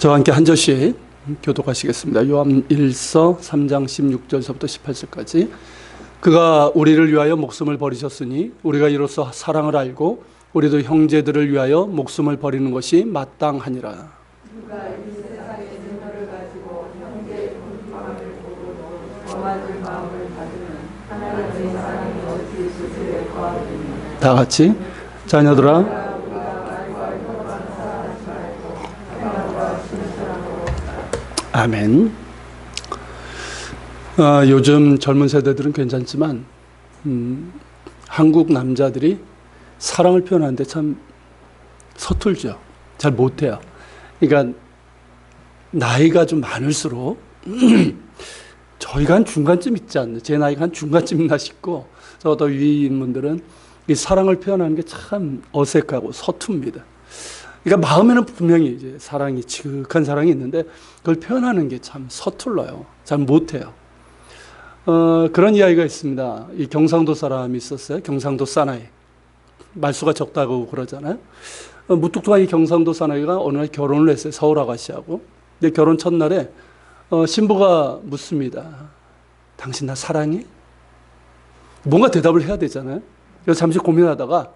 저와 함께 한 절씩 교독하시겠습니다. 요한일서 3장 16절서부터 18절까지. 그가 우리를 위하여 목숨을 버리셨으니 우리가 이로써 사랑을 알고 우리도 형제들을 위하여 목숨을 버리는 것이 마땅하니라. 누가 이 세상의 증거를 가지고 형제의 고통함을 보고도 범하는 마음을 가지면 하나님의 사랑이 어찌 스스로에 거하겠느냐. 다 같이 자녀들아 아멘. 요즘 젊은 세대들은 괜찮지만 한국 남자들이 사랑을 표현하는데 참 서툴죠. 잘 못해요. 그러니까 나이가 좀 많을수록 저희가 한 중간쯤 있지 않나, 제 나이가 한 중간쯤 있나 싶고, 저더 위인 분들은 이 사랑을 표현하는 게 참 어색하고 서툽니다. 그러니까 마음에는 분명히 이제 사랑이, 지극한 사랑이 있는데 그걸 표현하는 게 참 서툴러요. 잘 못해요. 그런 이야기가 있습니다. 이 경상도 사람이 있었어요. 경상도 사나이. 말수가 적다고 그러잖아요. 무뚝뚝한 이 경상도 사나이가 어느 날 결혼을 했어요. 서울 아가씨하고. 근데 결혼 첫날에 신부가 묻습니다. 당신 나 사랑해? 뭔가 대답을 해야 되잖아요. 그래서 잠시 고민하다가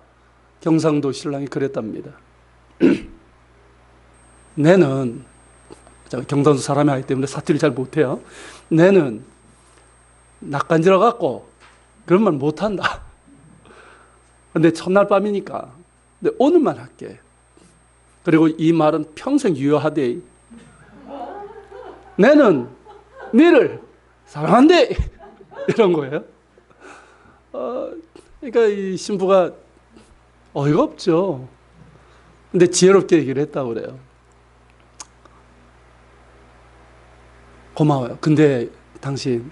경상도 신랑이 그랬답니다. 내는, 경상도 사람이 아니기 때문에 사투리 잘 못해요. 내는 낯간지러 갖고 그런 말 못한다. 근데 첫날 밤이니까 근데 오늘만 할게. 그리고 이 말은 평생 유효하대. 내는 니를 사랑한대. 이런 거예요. 그러니까 이 신부가 어이가 없죠. 근데 지혜롭게 얘기를 했다고 그래요. 고마워요. 근데 당신,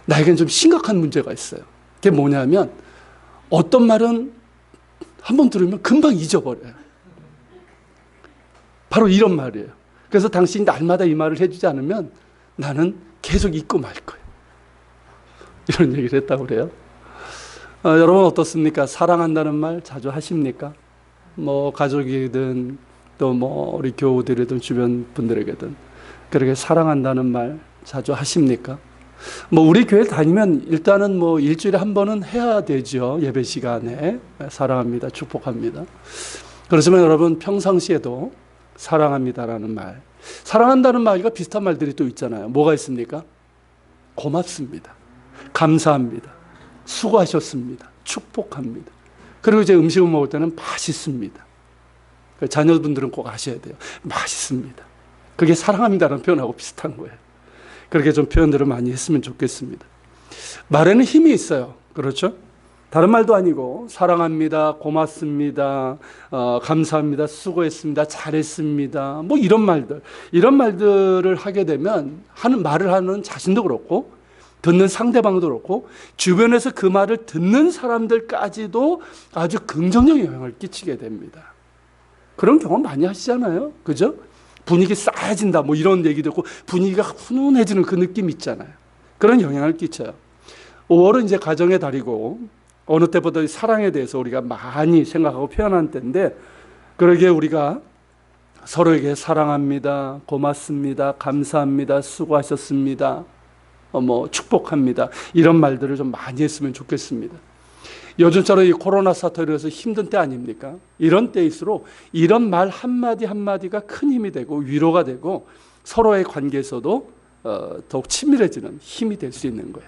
나에겐 좀 심각한 문제가 있어요. 그게 뭐냐면 어떤 말은 한번 들으면 금방 잊어버려요. 바로 이런 말이에요. 그래서 당신이 날마다 이 말을 해주지 않으면 나는 계속 잊고 말 거예요. 이런 얘기를 했다고 그래요. 여러분 어떻습니까? 사랑한다는 말 자주 하십니까? 뭐 가족이든 또 뭐 우리 교우들이든 주변 분들에게든 그렇게 사랑한다는 말 자주 하십니까? 뭐 우리 교회 다니면 일단은 뭐 일주일에 한 번은 해야 되죠. 예배 시간에 사랑합니다, 축복합니다. 그렇지만 여러분 평상시에도 사랑합니다라는 말, 사랑한다는 말과 비슷한 말들이 또 있잖아요. 뭐가 있습니까? 고맙습니다, 감사합니다, 수고하셨습니다, 축복합니다. 그리고 이제 음식을 먹을 때는 맛있습니다. 자녀분들은 꼭 아셔야 돼요. 맛있습니다. 그게 사랑합니다라는 표현하고 비슷한 거예요. 그렇게 좀 표현들을 많이 했으면 좋겠습니다. 말에는 힘이 있어요. 그렇죠? 다른 말도 아니고 사랑합니다, 고맙습니다, 감사합니다, 수고했습니다, 잘했습니다, 뭐 이런 말들을 하게 되면 말을 하는 자신도 그렇고 듣는 상대방도 그렇고 주변에서 그 말을 듣는 사람들까지도 아주 긍정적 영향을 끼치게 됩니다. 그런 경험 많이 하시잖아요. 그죠? 분위기 싸해진다 뭐 이런 얘기도 있고 분위기가 훈훈해지는 그 느낌 있잖아요. 그런 영향을 끼쳐요. 5월은 이제 가정의 달이고 어느 때보다 사랑에 대해서 우리가 많이 생각하고 표현한 때인데, 그러기에 우리가 서로에게 사랑합니다, 고맙습니다, 감사합니다, 수고하셨습니다, 뭐 축복합니다, 이런 말들을 좀 많이 했으면 좋겠습니다. 요즘처럼 이 코로나 사태로 해서 힘든 때 아닙니까? 이런 때일수록 이런 말 한마디 한마디가 큰 힘이 되고 위로가 되고 서로의 관계에서도 더욱 친밀해지는 힘이 될 수 있는 거예요.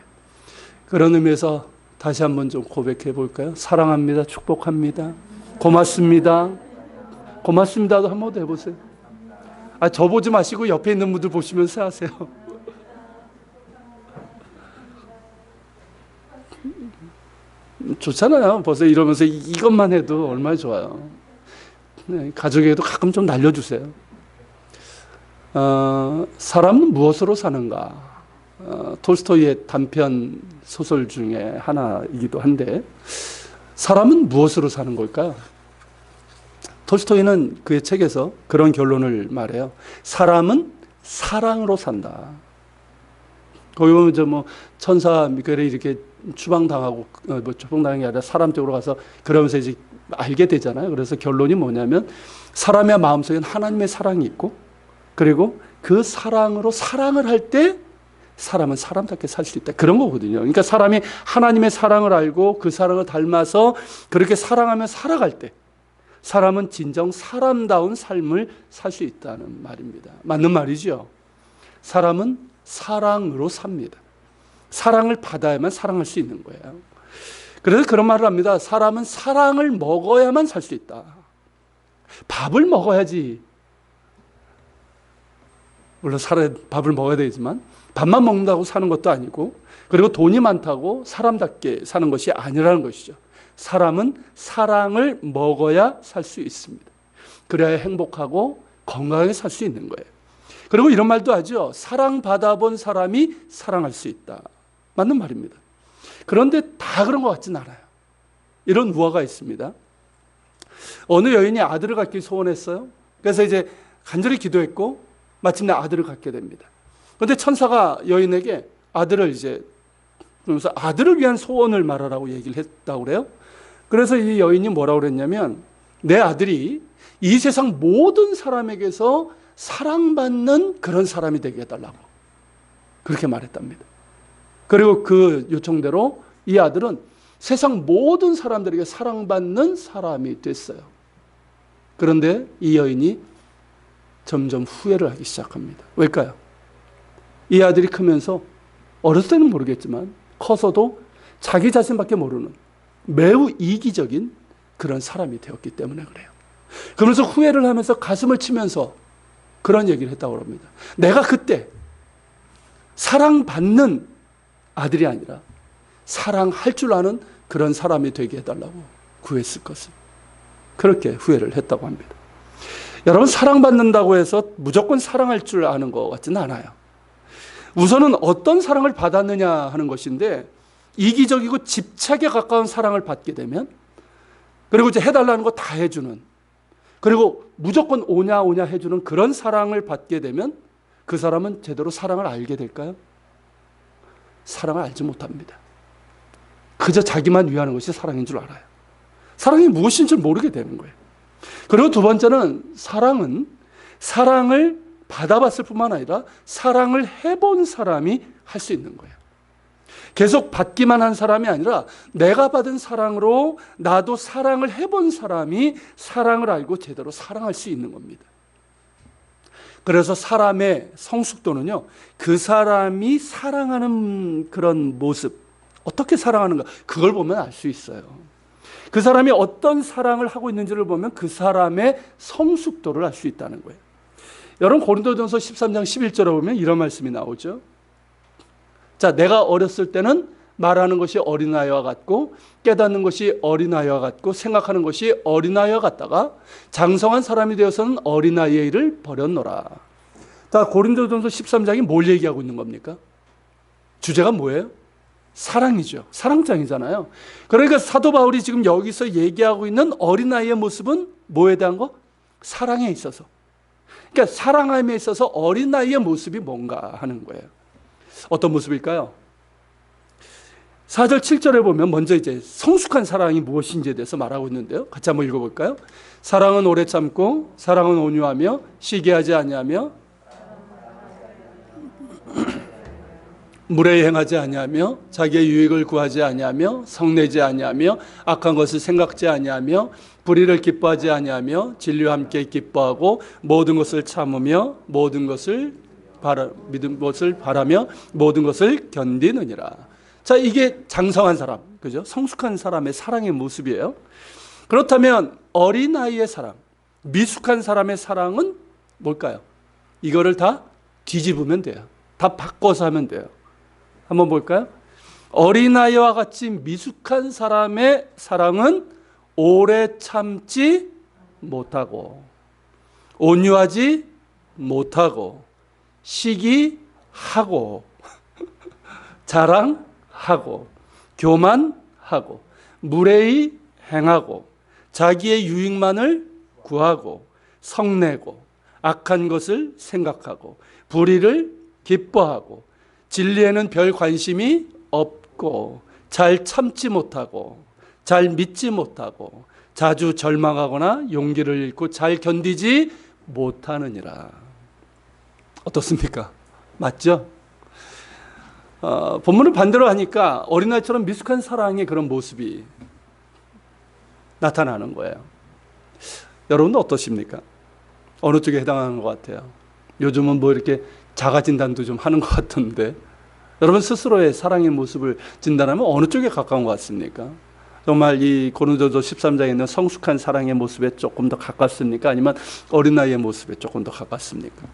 그런 의미에서 다시 한번 좀 고백해 볼까요? 사랑합니다, 축복합니다, 고맙습니다, 고맙습니다도 한번 더 해보세요. 저 보지 마시고 옆에 있는 분들 보시면서 하세요. 좋잖아요. 벌써 이러면서 이것만 해도 얼마나 좋아요. 네, 가족에게도 가끔 좀 날려주세요. 사람은 무엇으로 사는가? 톨스토이의 단편 소설 중에 하나이기도 한데, 사람은 무엇으로 사는 걸까요? 톨스토이는 그의 책에서 그런 결론을 말해요. 사람은 사랑으로 산다. 거기 보면 뭐 천사 미카엘이 이렇게 추방당하고 뭐 추방당한 게 아니라 사람 쪽으로 가서 그러면서 이제 알게 되잖아요. 그래서 결론이 뭐냐면 사람의 마음속에는 하나님의 사랑이 있고 그리고 그 사랑으로 사랑을 할 때 사람은 사람답게 살 수 있다. 그런 거거든요. 그러니까 사람이 하나님의 사랑을 알고 그 사랑을 닮아서 그렇게 사랑하며 살아갈 때 사람은 진정 사람다운 삶을 살 수 있다는 말입니다. 맞는 말이죠. 사람은 사랑으로 삽니다. 사랑을 받아야만 사랑할 수 있는 거예요. 그래서 그런 말을 합니다. 사람은 사랑을 먹어야만 살 수 있다. 밥을 먹어야지. 물론 밥을 먹어야 되지만 밥만 먹는다고 사는 것도 아니고, 그리고 돈이 많다고 사람답게 사는 것이 아니라는 것이죠. 사람은 사랑을 먹어야 살 수 있습니다. 그래야 행복하고 건강하게 살 수 있는 거예요. 그리고 이런 말도 하죠. 사랑받아본 사람이 사랑할 수 있다. 맞는 말입니다. 그런데 다 그런 것 같지는 않아요. 이런 우화가 있습니다. 어느 여인이 아들을 갖기 소원했어요. 그래서 이제 간절히 기도했고 마침내 아들을 갖게 됩니다. 그런데 천사가 여인에게 아들을 이제 그러면서 아들을 위한 소원을 말하라고 얘기를 했다고 그래요. 그래서 이 여인이 뭐라고 그랬냐면, 내 아들이 이 세상 모든 사람에게서 사랑받는 그런 사람이 되게 해달라고 그렇게 말했답니다. 그리고 그 요청대로 이 아들은 세상 모든 사람들에게 사랑받는 사람이 됐어요. 그런데 이 여인이 점점 후회를 하기 시작합니다. 왜일까요? 이 아들이 크면서, 어렸을 때는 모르겠지만 커서도 자기 자신밖에 모르는 매우 이기적인 그런 사람이 되었기 때문에 그래요. 그러면서 후회를 하면서 가슴을 치면서 그런 얘기를 했다고 합니다. 내가 그때 사랑받는 아들이 아니라 사랑할 줄 아는 그런 사람이 되게 해달라고 구했을 것을, 그렇게 후회를 했다고 합니다. 여러분, 사랑받는다고 해서 무조건 사랑할 줄 아는 것 같지는 않아요. 우선은 어떤 사랑을 받았느냐 하는 것인데, 이기적이고 집착에 가까운 사랑을 받게 되면, 그리고 이제 해달라는 거 다 해주는, 그리고 무조건 오냐 오냐 해주는 그런 사랑을 받게 되면 그 사람은 제대로 사랑을 알게 될까요? 사랑을 알지 못합니다. 그저 자기만 위하는 것이 사랑인 줄 알아요. 사랑이 무엇인 줄 모르게 되는 거예요. 그리고 두 번째는, 사랑은 사랑을 받아봤을 뿐만 아니라 사랑을 해본 사람이 할 수 있는 거예요. 계속 받기만 한 사람이 아니라 내가 받은 사랑으로 나도 사랑을 해본 사람이 사랑을 알고 제대로 사랑할 수 있는 겁니다. 그래서 사람의 성숙도는요, 그 사람이 사랑하는 그런 모습, 어떻게 사랑하는가, 그걸 보면 알 수 있어요. 그 사람이 어떤 사랑을 하고 있는지를 보면 그 사람의 성숙도를 알 수 있다는 거예요. 여러분, 고린도전서 13장 11절에 보면 이런 말씀이 나오죠. 자, 내가 어렸을 때는 말하는 것이 어린아이와 같고 깨닫는 것이 어린아이와 같고 생각하는 것이 어린아이와 같다가 장성한 사람이 되어서는 어린아이의 일을 버렸노라. 자, 고린도전서 13장이 뭘 얘기하고 있는 겁니까? 주제가 뭐예요? 사랑이죠. 사랑장이잖아요. 그러니까 사도 바울이 지금 여기서 얘기하고 있는 어린아이의 모습은 뭐에 대한 거? 사랑에 있어서. 그러니까 사랑함에 있어서 어린아이의 모습이 뭔가 하는 거예요. 어떤 모습일까요? 4절 7절에 보면 먼저 이제 성숙한 사랑이 무엇인지에 대해서 말하고 있는데요. 같이 한번 읽어볼까요? 사랑은 오래 참고 사랑은 온유하며 시기하지 아니하며 무례히 행하지 아니하며 자기의 유익을 구하지 아니하며 성내지 아니하며 악한 것을 생각지 아니하며 불의를 기뻐하지 아니하며 진리와 함께 기뻐하고 모든 것을 참으며 모든 것을 바라며 모든 것을 견디느니라. 자, 이게 장성한 사람, 그죠? 성숙한 사람의 사랑의 모습이에요. 그렇다면 어린아이의 사랑, 미숙한 사람의 사랑은 뭘까요? 이거를 다 뒤집으면 돼요. 다 바꿔서 하면 돼요. 한번 볼까요? 어린아이와 같이 미숙한 사람의 사랑은 오래 참지 못하고 온유하지 못하고 시기하고 자랑하고 교만하고 무례히 행하고 자기의 유익만을 구하고 성내고 악한 것을 생각하고 불의를 기뻐하고 진리에는 별 관심이 없고 잘 참지 못하고 잘 믿지 못하고 자주 절망하거나 용기를 잃고 잘 견디지 못하느니라. 어떻습니까? 맞죠? 본문을 반대로 하니까 어린아이처럼 미숙한 사랑의 그런 모습이 나타나는 거예요. 여러분도 어떠십니까? 어느 쪽에 해당하는 것 같아요? 요즘은 뭐 이렇게 자가 진단도 좀 하는 것 같던데, 여러분 스스로의 사랑의 모습을 진단하면 어느 쪽에 가까운 것 같습니까? 정말 이 고린도서 13장에 있는 성숙한 사랑의 모습에 조금 더 가깝습니까? 아니면 어린아이의 모습에 조금 더 가깝습니까?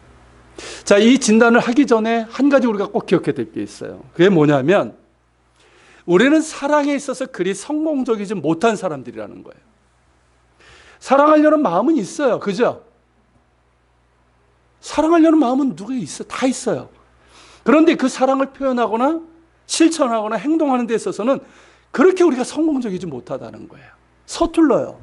자, 이 진단을 하기 전에 한 가지 우리가 꼭 기억해야 될 게 있어요. 그게 뭐냐면, 우리는 사랑에 있어서 그리 성공적이지 못한 사람들이라는 거예요. 사랑하려는 마음은 있어요. 그죠? 사랑하려는 마음은 누구에 있어요? 다 있어요. 그런데 그 사랑을 표현하거나 실천하거나 행동하는 데 있어서는 그렇게 우리가 성공적이지 못하다는 거예요. 서툴러요.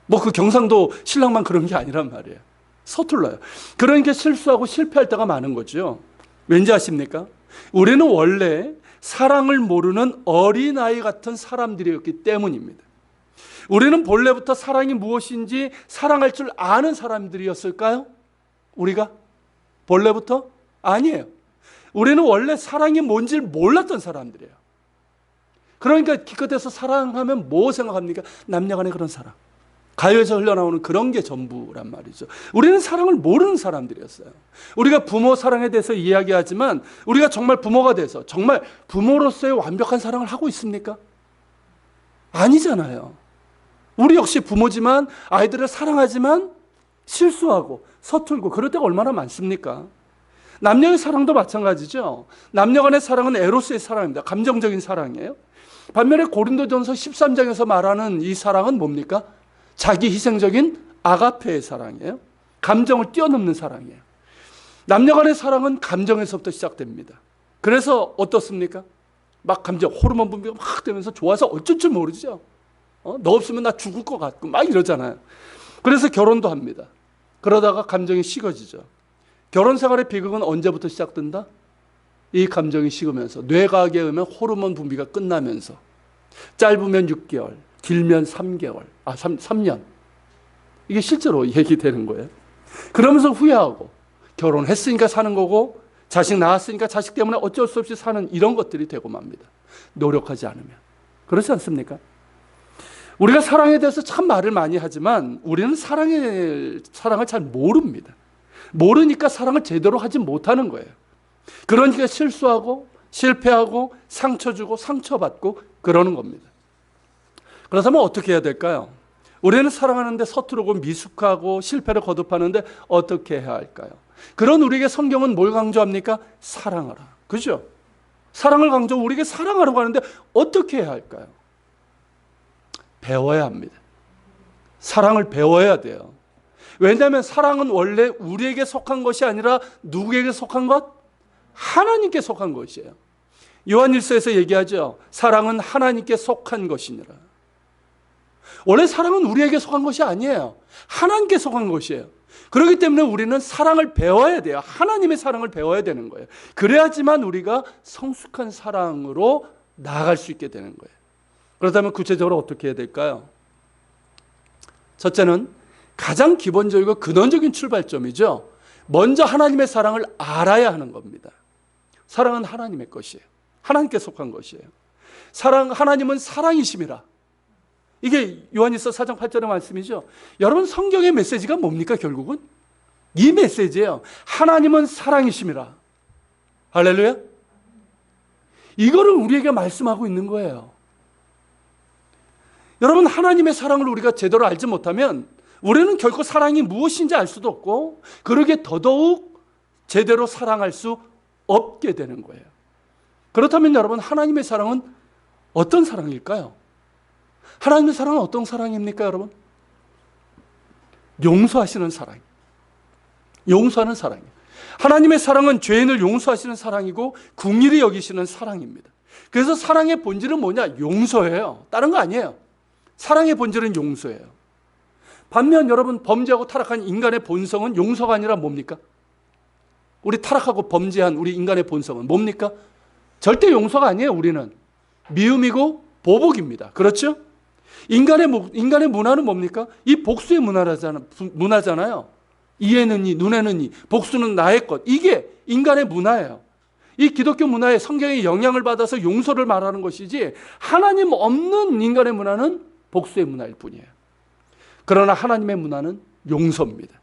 뭐 그 경상도 신랑만 그런 게 아니란 말이에요. 서툴러요. 그러니까 실수하고 실패할 때가 많은 거죠. 왠지 아십니까? 우리는 원래 사랑을 모르는 어린아이 같은 사람들이었기 때문입니다. 우리는 본래부터 사랑이 무엇인지 사랑할 줄 아는 사람들이었을까요? 우리가? 본래부터? 아니에요. 우리는 원래 사랑이 뭔지 몰랐던 사람들이에요. 그러니까 기껏해서 사랑하면 뭐 생각합니까? 남녀간의 그런 사랑. 가요에서 흘러나오는 그런 게 전부란 말이죠. 우리는 사랑을 모르는 사람들이었어요. 우리가 부모 사랑에 대해서 이야기하지만 우리가 정말 부모가 돼서 정말 부모로서의 완벽한 사랑을 하고 있습니까? 아니잖아요. 우리 역시 부모지만 아이들을 사랑하지만 실수하고 서툴고 그럴 때가 얼마나 많습니까? 남녀의 사랑도 마찬가지죠. 남녀 간의 사랑은 에로스의 사랑입니다. 감정적인 사랑이에요. 반면에 고린도전서 13장에서 말하는 이 사랑은 뭡니까? 자기 희생적인 아가페의 사랑이에요. 감정을 뛰어넘는 사랑이에요. 남녀 간의 사랑은 감정에서부터 시작됩니다. 그래서 어떻습니까? 막 감정, 호르몬 분비가 막 되면서 좋아서 어쩔 줄 모르죠. 너 없으면 나 죽을 것 같고 막 이러잖아요. 그래서 결혼도 합니다. 그러다가 감정이 식어지죠. 결혼 생활의 비극은 언제부터 시작된다? 이 감정이 식으면서 뇌과학에 의하면 호르몬 분비가 끝나면서 짧으면 6개월, 길면 3개월, 3년. 이게 실제로 얘기되는 거예요. 그러면서 후회하고 결혼했으니까 사는 거고 자식 낳았으니까 자식 때문에 어쩔 수 없이 사는 이런 것들이 되고 맙니다. 노력하지 않으면. 그렇지 않습니까? 우리가 사랑에 대해서 참 말을 많이 하지만 우리는 사랑을 잘 모릅니다. 모르니까 사랑을 제대로 하지 못하는 거예요. 그러니까 실수하고 실패하고 상처 주고 상처받고 그러는 겁니다. 그렇다면 어떻게 해야 될까요? 우리는 사랑하는데 서투르고 미숙하고 실패를 거듭하는데 어떻게 해야 할까요? 그런 우리에게 성경은 뭘 강조합니까? 사랑하라. 그죠? 사랑을 강조, 우리에게 사랑하라고 하는데 어떻게 해야 할까요? 배워야 합니다. 사랑을 배워야 돼요. 왜냐하면 사랑은 원래 우리에게 속한 것이 아니라 누구에게 속한 것? 하나님께 속한 것이에요. 요한일서에서 얘기하죠. 사랑은 하나님께 속한 것이니라. 원래 사랑은 우리에게 속한 것이 아니에요. 하나님께 속한 것이에요. 그렇기 때문에 우리는 사랑을 배워야 돼요. 하나님의 사랑을 배워야 되는 거예요. 그래야지만 우리가 성숙한 사랑으로 나아갈 수 있게 되는 거예요. 그렇다면 구체적으로 어떻게 해야 될까요? 첫째는 가장 기본적이고 근원적인 출발점이죠. 먼저 하나님의 사랑을 알아야 하는 겁니다. 사랑은 하나님의 것이에요. 하나님께 속한 것이에요. 하나님은 사랑이심이라. 이게 요한일서 4장 8절의 말씀이죠. 여러분 성경의 메시지가 뭡니까 결국은? 이 메시지예요. 하나님은 사랑이심이라. 할렐루야. 이거를 우리에게 말씀하고 있는 거예요. 여러분 하나님의 사랑을 우리가 제대로 알지 못하면 우리는 결코 사랑이 무엇인지 알 수도 없고 그러게 더더욱 제대로 사랑할 수 없게 되는 거예요. 그렇다면 여러분 하나님의 사랑은 어떤 사랑일까요? 하나님의 사랑은 어떤 사랑입니까 여러분? 용서하시는 사랑. 용서하는 사랑이에요. 하나님의 사랑은 죄인을 용서하시는 사랑이고 긍휼히 여기시는 사랑입니다. 그래서 사랑의 본질은 뭐냐? 용서예요. 다른 거 아니에요. 사랑의 본질은 용서예요. 반면 여러분 범죄하고 타락한 인간의 본성은 용서가 아니라 뭡니까? 우리 타락하고 범죄한 우리 인간의 본성은 뭡니까? 절대 용서가 아니에요. 우리는 미움이고 보복입니다. 그렇죠? 인간의 문화는 뭡니까? 이 복수의 문화잖아요. 이에는 이, 눈에는 이, 복수는 나의 것. 이게 인간의 문화예요. 이 기독교 문화에 성경의 영향을 받아서 용서를 말하는 것이지 하나님 없는 인간의 문화는 복수의 문화일 뿐이에요. 그러나 하나님의 문화는 용서입니다.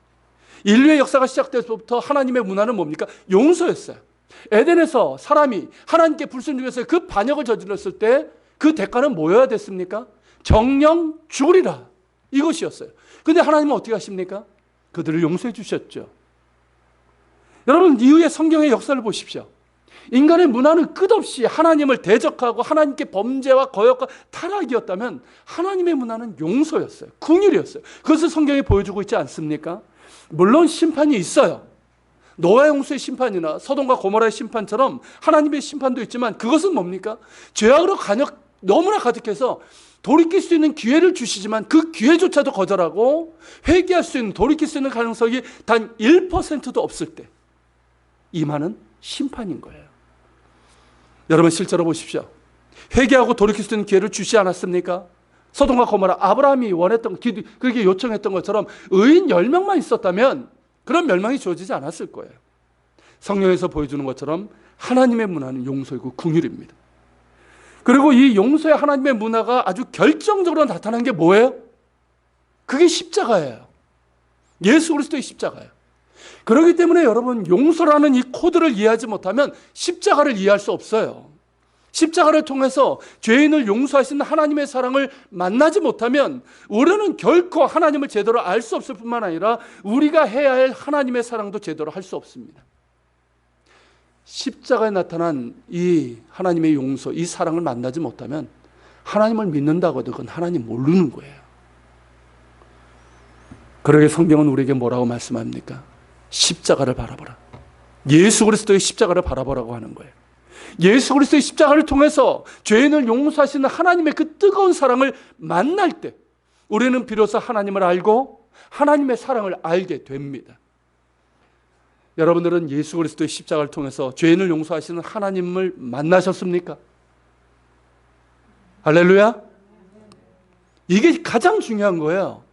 인류의 역사가 시작돼서부터 하나님의 문화는 뭡니까? 용서였어요. 에덴에서 사람이 하나님께 불순종해서 그 반역을 저질렀을 때 그 대가는 뭐여야 됐습니까? 정령 죽으리라. 이것이었어요. 근데 하나님은 어떻게 하십니까? 그들을 용서해 주셨죠. 여러분, 이후의 성경의 역사를 보십시오. 인간의 문화는 끝없이 하나님을 대적하고 하나님께 범죄와 거역과 타락이었다면 하나님의 문화는 용서였어요. 긍휼이었어요. 그것을 성경이 보여주고 있지 않습니까? 물론 심판이 있어요. 노아의 홍수의 심판이나 서돔과 고모라의 심판처럼 하나님의 심판도 있지만 그것은 뭡니까? 죄악으로 너무나 가득해서 돌이킬 수 있는 기회를 주시지만 그 기회조차도 거절하고 회개할 수 있는, 돌이킬 수 있는 가능성이 단 1%도 없을 때 임하는 심판인 거예요. 여러분, 실제로 보십시오. 회개하고 돌이킬 수 있는 기회를 주시 않았습니까? 서돔과 고모라, 아브라함이 원했던, 그렇게 요청했던 것처럼 의인 10명만 있었다면 그런 멸망이 주어지지 않았을 거예요. 성경에서 보여주는 것처럼 하나님의 문화는 용서이고 긍휼입니다. 그리고 이 용서의 하나님의 문화가 아주 결정적으로 나타난 게 뭐예요? 그게 십자가예요. 예수 그리스도의 십자가예요. 그렇기 때문에 여러분, 용서라는 이 코드를 이해하지 못하면 십자가를 이해할 수 없어요. 십자가를 통해서 죄인을 용서하시는 하나님의 사랑을 만나지 못하면 우리는 결코 하나님을 제대로 알 수 없을 뿐만 아니라 우리가 해야 할 하나님의 사랑도 제대로 할 수 없습니다. 십자가에 나타난 이 하나님의 용서, 이 사랑을 만나지 못하면 하나님을 믿는다고 해도 그건 하나님 모르는 거예요. 그러게 성경은 우리에게 뭐라고 말씀합니까? 십자가를 바라보라. 예수 그리스도의 십자가를 바라보라고 하는 거예요. 예수 그리스도의 십자가를 통해서 죄인을 용서하시는 하나님의 그 뜨거운 사랑을 만날 때 우리는 비로소 하나님을 알고 하나님의 사랑을 알게 됩니다. 여러분들은 예수 그리스도의 십자가를 통해서 죄인을 용서하시는 하나님을 만나셨습니까? 할렐루야. 이게 가장 중요한 거예요.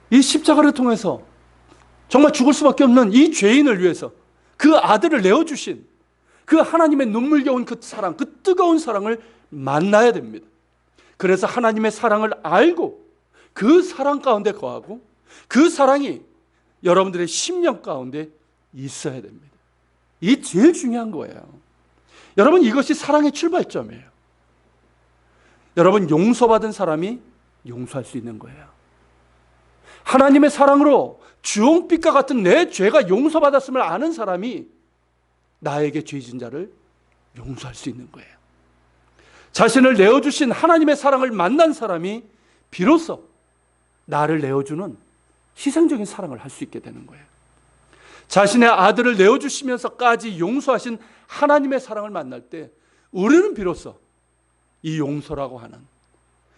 이 십자가를 통해서 정말 죽을 수밖에 없는 이 죄인을 위해서 그 아들을 내어주신 그 하나님의 눈물겨운 그 사랑, 그 뜨거운 사랑을 만나야 됩니다. 그래서 하나님의 사랑을 알고 그 사랑 가운데 거하고 그 사랑이 여러분들의 심령 가운데 있어야 됩니다. 이게 제일 중요한 거예요. 여러분, 이것이 사랑의 출발점이에요. 여러분, 용서받은 사람이 용서할 수 있는 거예요. 하나님의 사랑으로 주홍빛과 같은 내 죄가 용서받았음을 아는 사람이 나에게 죄 지은 자를 용서할 수 있는 거예요. 자신을 내어주신 하나님의 사랑을 만난 사람이 비로소 나를 내어주는 희생적인 사랑을 할 수 있게 되는 거예요. 자신의 아들을 내어주시면서까지 용서하신 하나님의 사랑을 만날 때 우리는 비로소 이 용서라고 하는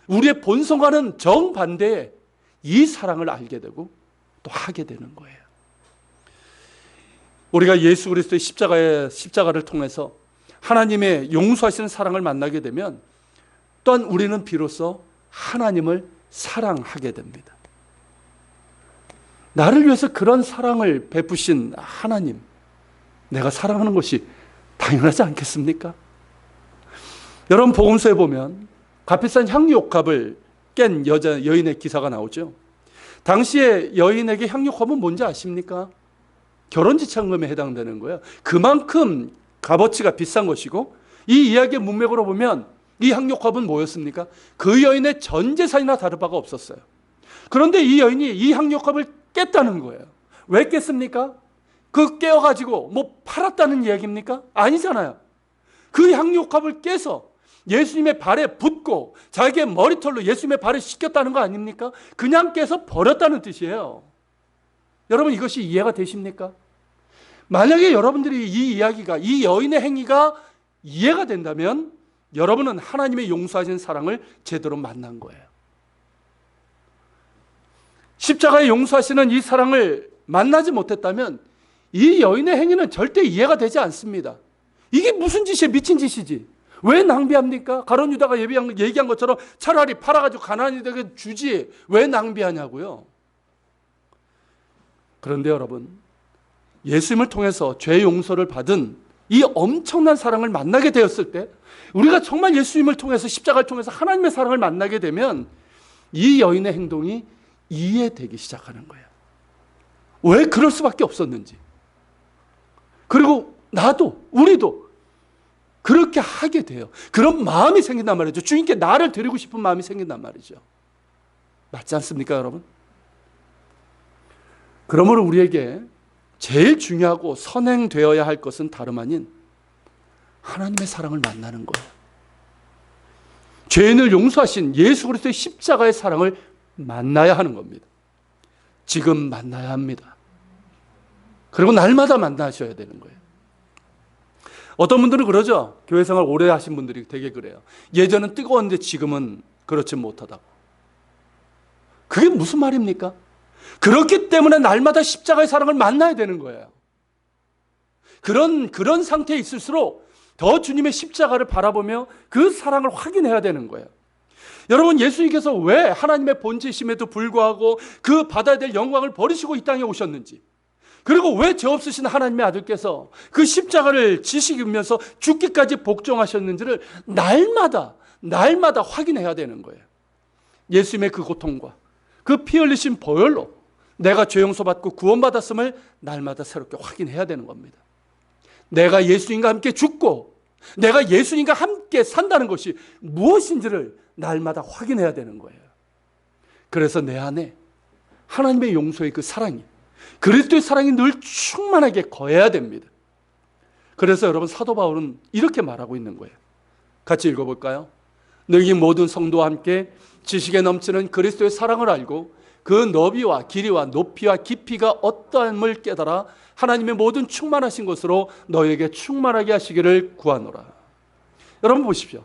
우리의 본성과는 정반대의 이 사랑을 알게 되고 또 하게 되는 거예요. 우리가 예수 그리스도의 십자가를 통해서 하나님의 용서하시는 사랑을 만나게 되면 또한 우리는 비로소 하나님을 사랑하게 됩니다. 나를 위해서 그런 사랑을 베푸신 하나님, 내가 사랑하는 것이 당연하지 않겠습니까? 여러분, 복음서에 보면 값비싼 향유옥합을 깬 여인의 기사가 나오죠. 당시에 여인에게 향유옥합은 뭔지 아십니까? 결혼지참금에 해당되는 거예요. 그만큼 값어치가 비싼 것이고, 이 이야기의 문맥으로 보면 이 향유옥합은 뭐였습니까? 그 여인의 전 재산이나 다를 바가 없었어요. 그런데 이 여인이 이 향유옥합을 깼다는 거예요. 왜 깼습니까? 그 깨어가지고 뭐 팔았다는 이야기입니까? 아니잖아요. 그 향유옥합을 깨서 예수님의 발에 붓고 자기의 머리털로 예수님의 발을 씻겼다는 거 아닙니까? 그냥 깨서 버렸다는 뜻이에요. 여러분, 이것이 이해가 되십니까? 만약에 여러분들이 이 이야기가, 이 여인의 행위가 이해가 된다면 여러분은 하나님의 용서하신 사랑을 제대로 만난 거예요. 십자가에 용서하시는 이 사랑을 만나지 못했다면 이 여인의 행위는 절대 이해가 되지 않습니다. 이게 무슨 짓이에요? 미친 짓이지. 왜 낭비합니까? 가룟 유다가 얘기한 것처럼 차라리 팔아가지고 가난이들에게 주지 왜 낭비하냐고요. 그런데 여러분, 예수님을 통해서 죄 용서를 받은 이 엄청난 사랑을 만나게 되었을 때, 우리가 정말 예수님을 통해서, 십자가를 통해서 하나님의 사랑을 만나게 되면 이 여인의 행동이 이해되기 시작하는 거예요. 왜 그럴 수밖에 없었는지. 그리고 나도, 우리도 그렇게 하게 돼요. 그런 마음이 생긴단 말이죠. 주님께 나를 드리고 싶은 마음이 생긴단 말이죠. 맞지 않습니까, 여러분? 그러므로 우리에게 제일 중요하고 선행되어야 할 것은 다름 아닌 하나님의 사랑을 만나는 거예요. 죄인을 용서하신 예수 그리스도의 십자가의 사랑을 만나야 하는 겁니다. 지금 만나야 합니다. 그리고 날마다 만나셔야 되는 거예요. 어떤 분들은 그러죠. 교회 생활 오래 하신 분들이 되게 그래요. 예전은 뜨거웠는데 지금은 그렇지 못하다고. 그게 무슨 말입니까? 그렇기 때문에 날마다 십자가의 사랑을 만나야 되는 거예요. 그런 상태에 있을수록 더 주님의 십자가를 바라보며 그 사랑을 확인해야 되는 거예요. 여러분, 예수님께서 왜 하나님의 본체심에도 불구하고 그 받아야 될 영광을 버리시고 이 땅에 오셨는지, 그리고 왜 죄 없으신 하나님의 아들께서 그 십자가를 지시면서 죽기까지 복종하셨는지를 날마다 확인해야 되는 거예요. 예수님의 그 고통과 그 피 흘리신 보혈로 내가 죄 용서받고 구원받았음을 날마다 새롭게 확인해야 되는 겁니다. 내가 예수님과 함께 죽고 내가 예수님과 함께 산다는 것이 무엇인지를 날마다 확인해야 되는 거예요. 그래서 내 안에 하나님의 용서의 그 사랑이, 그리스도의 사랑이 늘 충만하게 거해야 됩니다. 그래서 여러분, 사도 바울은 이렇게 말하고 있는 거예요. 같이 읽어볼까요? 너희 모든 성도와 함께 지식에 넘치는 그리스도의 사랑을 알고 그 너비와 길이와 높이와 깊이가 어떠함을 깨달아 하나님의 모든 충만하신 것으로 너에게 충만하게 하시기를 구하노라. 여러분 보십시오.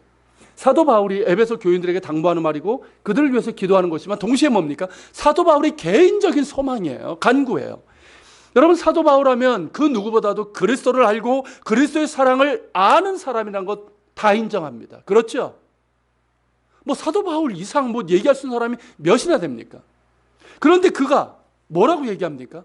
사도 바울이 에베소 교인들에게 당부하는 말이고 그들을 위해서 기도하는 것이지만 동시에 뭡니까? 사도 바울의 개인적인 소망이에요. 간구예요. 여러분, 사도 바울하면 그 누구보다도 그리스도를 알고 그리스도의 사랑을 아는 사람이라는 것 다 인정합니다. 그렇죠? 뭐 사도 바울 이상 뭐 얘기할 수 있는 사람이 몇이나 됩니까? 그런데 그가 뭐라고 얘기합니까?